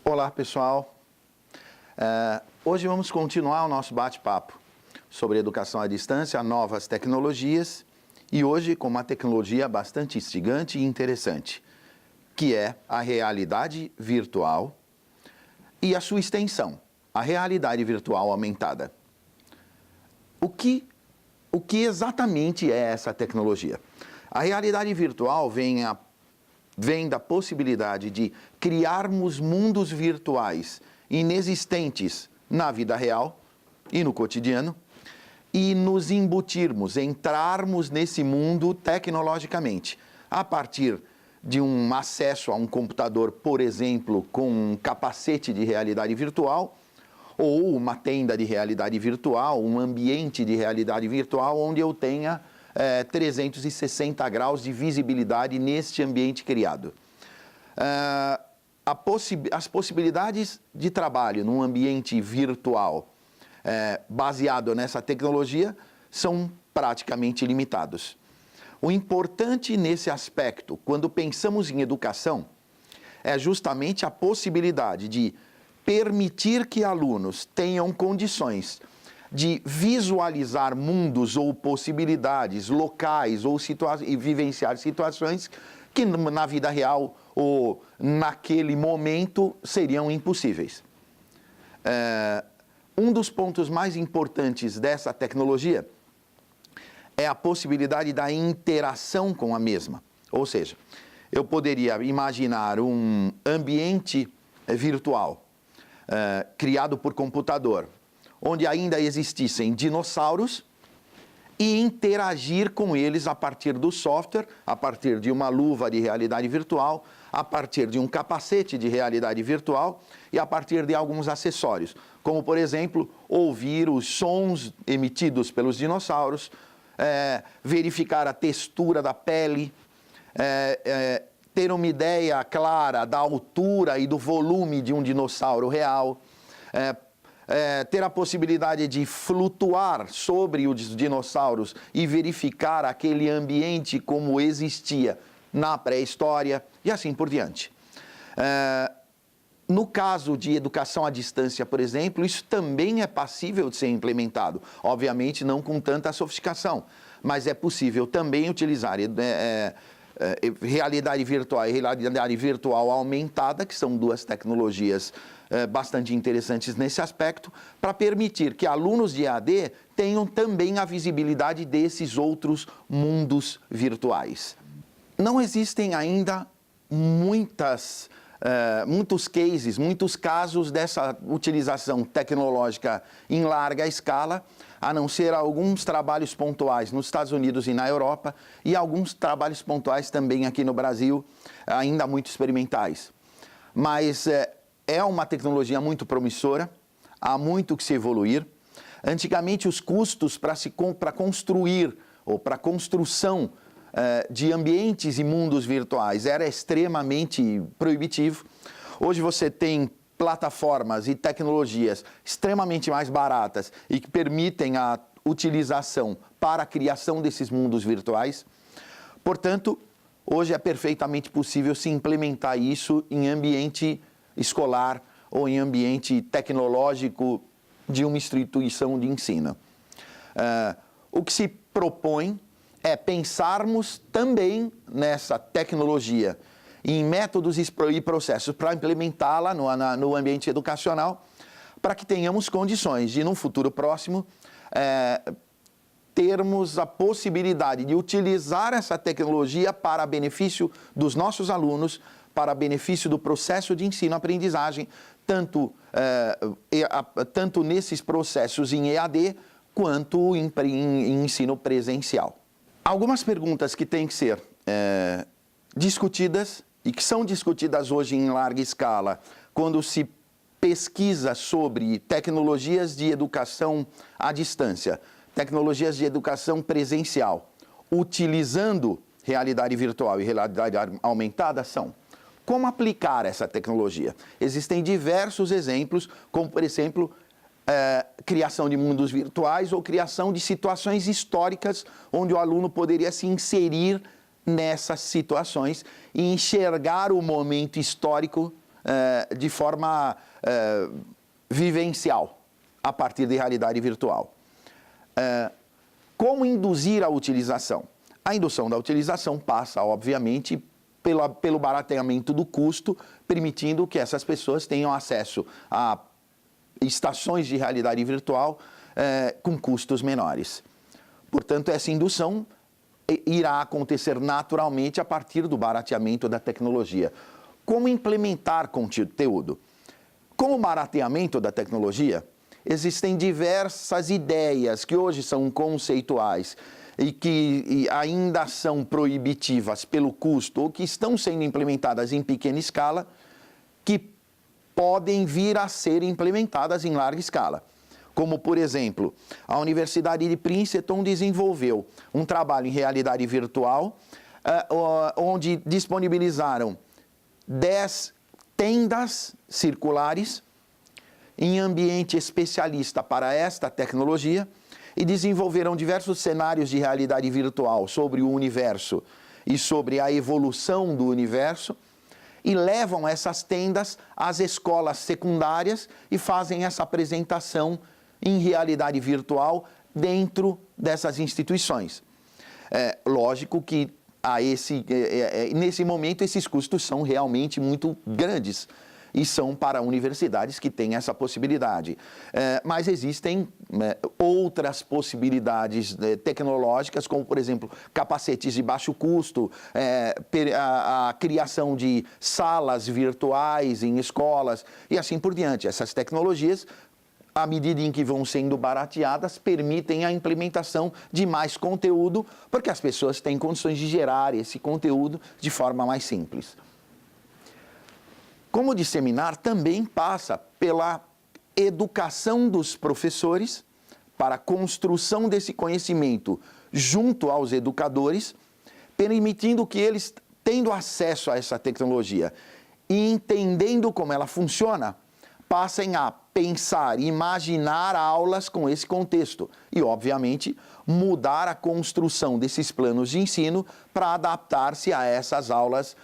Olá, pessoal. Hoje vamos continuar o nosso bate-papo sobre educação à distância, novas tecnologias, e hoje com uma tecnologia bastante instigante e interessante, que é a realidade virtual e a sua extensão, a realidade virtual aumentada. O que exatamente é essa tecnologia? A realidade virtual vem da possibilidade de criarmos mundos virtuais inexistentes na vida real e no cotidiano e nos embutirmos, entrarmos nesse mundo tecnologicamente, a partir de um acesso a um computador, por exemplo, com um capacete de realidade virtual, ou uma tenda de realidade virtual, um ambiente de realidade virtual onde eu tenha 360 graus de visibilidade neste ambiente criado. As possibilidades de trabalho num ambiente virtual baseado nessa tecnologia são praticamente limitados. O importante nesse aspecto, quando pensamos em educação, é justamente a possibilidade de permitir que alunos tenham condições de visualizar mundos ou possibilidades locais ou e vivenciar situações que na vida real ou naquele momento seriam impossíveis. Um dos pontos mais importantes dessa tecnologia é a possibilidade da interação com a mesma. Ou seja, eu poderia imaginar um ambiente virtual criado por computador, onde ainda existissem dinossauros, e interagir com eles a partir do software, a partir de uma luva de realidade virtual, a partir de um capacete de realidade virtual e a partir de alguns acessórios, como, por exemplo, ouvir os sons emitidos pelos dinossauros, verificar a textura da pele, ter uma ideia clara da altura e do volume de um dinossauro real, ter a possibilidade de flutuar sobre os dinossauros e verificar aquele ambiente como existia na pré-história e assim por diante. No caso de educação à distância, por exemplo, isso também é passível de ser implementado. Obviamente não com tanta sofisticação, mas é possível também utilizar realidade virtual e realidade virtual aumentada, que são duas tecnologias bastante interessantes nesse aspecto, para permitir que alunos de EAD tenham também a visibilidade desses outros mundos virtuais. Não existem ainda muitos cases, muitos casos dessa utilização tecnológica em larga escala, a não ser alguns trabalhos pontuais nos Estados Unidos e na Europa e alguns trabalhos pontuais também aqui no Brasil, ainda muito experimentais. Mas é uma tecnologia muito promissora, há muito que se evoluir. Antigamente, os custos para construir ou para construção de ambientes e mundos virtuais era extremamente proibitivo. Hoje você tem plataformas e tecnologias extremamente mais baratas e que permitem a utilização para a criação desses mundos virtuais. Portanto, hoje é perfeitamente possível se implementar isso em ambiente escolar ou em ambiente tecnológico de uma instituição de ensino. O que se propõe é pensarmos também nessa tecnologia em métodos e processos para implementá-la no ambiente educacional, para que tenhamos condições de, num futuro próximo, termos a possibilidade de utilizar essa tecnologia para benefício dos nossos alunos, para benefício do processo de ensino-aprendizagem, tanto nesses processos em EAD, quanto em ensino presencial. Algumas perguntas que têm que ser discutidas e que são discutidas hoje em larga escala quando se pesquisa sobre tecnologias de educação à distância, tecnologias de educação presencial, utilizando realidade virtual e realidade aumentada são: como aplicar essa tecnologia? Existem diversos exemplos, como, por exemplo, criação de mundos virtuais ou criação de situações históricas onde o aluno poderia se inserir nessas situações e enxergar o momento histórico de forma vivencial, a partir de realidade virtual. Como induzir a utilização? A indução da utilização passa, obviamente, pelo barateamento do custo, permitindo que essas pessoas tenham acesso a estações de realidade virtual com custos menores. Portanto, essa indução irá acontecer naturalmente a partir do barateamento da tecnologia. Como implementar conteúdo? Com o barateamento da tecnologia, existem diversas ideias que hoje são conceituais e que ainda são proibitivas pelo custo ou que estão sendo implementadas em pequena escala, que podem vir a ser implementadas em larga escala. Como, por exemplo, a Universidade de Princeton desenvolveu um trabalho em realidade virtual, onde disponibilizaram 10 tendas circulares em ambiente especialista para esta tecnologia e desenvolveram diversos cenários de realidade virtual sobre o universo e sobre a evolução do universo, e levam essas tendas às escolas secundárias e fazem essa apresentação em realidade virtual dentro dessas instituições. Lógico que nesse momento esses custos são realmente muito grandes e são para universidades que têm essa possibilidade. Mas existem outras possibilidades tecnológicas, como, por exemplo, capacetes de baixo custo, a criação de salas virtuais em escolas e assim por diante. Essas tecnologias, à medida em que vão sendo barateadas, permitem a implementação de mais conteúdo, porque as pessoas têm condições de gerar esse conteúdo de forma mais simples. Como disseminar também passa pela educação dos professores para a construção desse conhecimento junto aos educadores, permitindo que eles, tendo acesso a essa tecnologia e entendendo como ela funciona, passem a pensar e imaginar aulas com esse contexto e, obviamente, mudar a construção desses planos de ensino para adaptar-se a essas aulas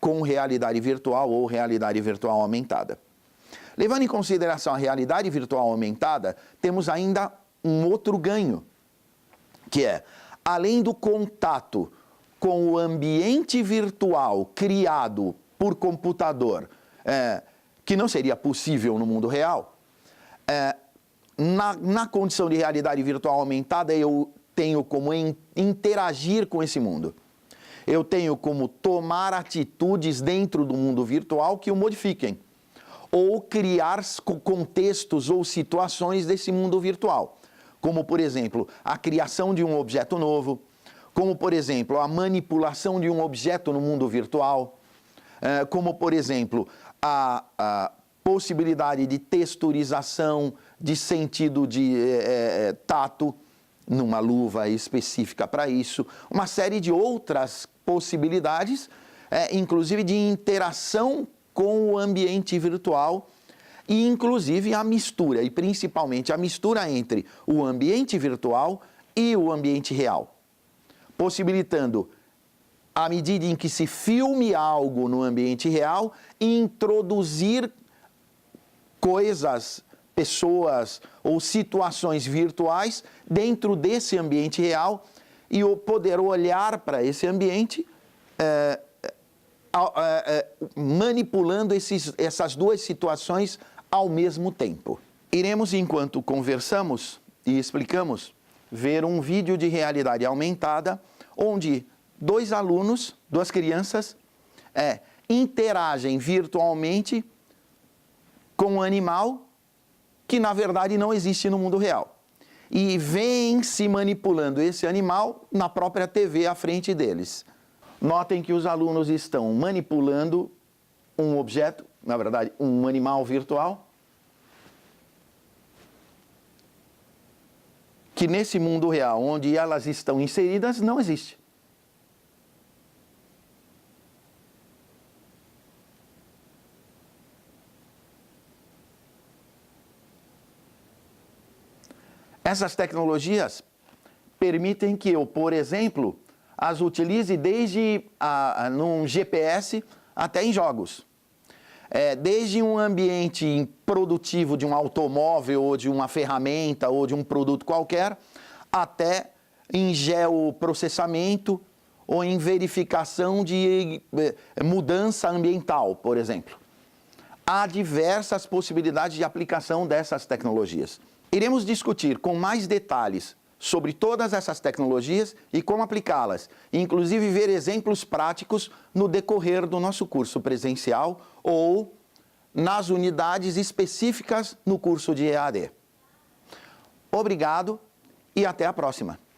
com realidade virtual ou realidade virtual aumentada. Levando em consideração a realidade virtual aumentada, temos ainda um outro ganho, que é, além do contato com o ambiente virtual criado por computador, que não seria possível no mundo real, na condição de realidade virtual aumentada, eu tenho como interagir com esse mundo. Eu tenho como tomar atitudes dentro do mundo virtual que o modifiquem, ou criar contextos ou situações desse mundo virtual, como, por exemplo, a criação de um objeto novo, como, por exemplo, a manipulação de um objeto no mundo virtual, como, por exemplo, a possibilidade de texturização, de sentido de tato, numa luva específica para isso, uma série de outras possibilidades, inclusive de interação com o ambiente virtual e inclusive a mistura, e principalmente a mistura entre o ambiente virtual e o ambiente real, possibilitando, à medida em que se filme algo no ambiente real, introduzir coisas, pessoas ou situações virtuais dentro desse ambiente real e o poder olhar para esse ambiente manipulando essas duas situações ao mesmo tempo. Iremos, enquanto conversamos e explicamos, ver um vídeo de realidade aumentada onde dois alunos, duas crianças, interagem virtualmente com um animal que, na verdade, não existe no mundo real. E vem se manipulando esse animal na própria TV à frente deles. Notem que os alunos estão manipulando um objeto, na verdade, um animal virtual, que nesse mundo real, onde elas estão inseridas, não existe. Essas tecnologias permitem que eu, por exemplo, as utilize desde num GPS até em jogos. desde um ambiente produtivo de um automóvel ou de uma ferramenta ou de um produto qualquer, até em geoprocessamento ou em verificação de mudança ambiental, por exemplo. Há diversas possibilidades de aplicação dessas tecnologias. Iremos discutir com mais detalhes sobre todas essas tecnologias e como aplicá-las, inclusive ver exemplos práticos no decorrer do nosso curso presencial ou nas unidades específicas no curso de EAD. Obrigado e até a próxima!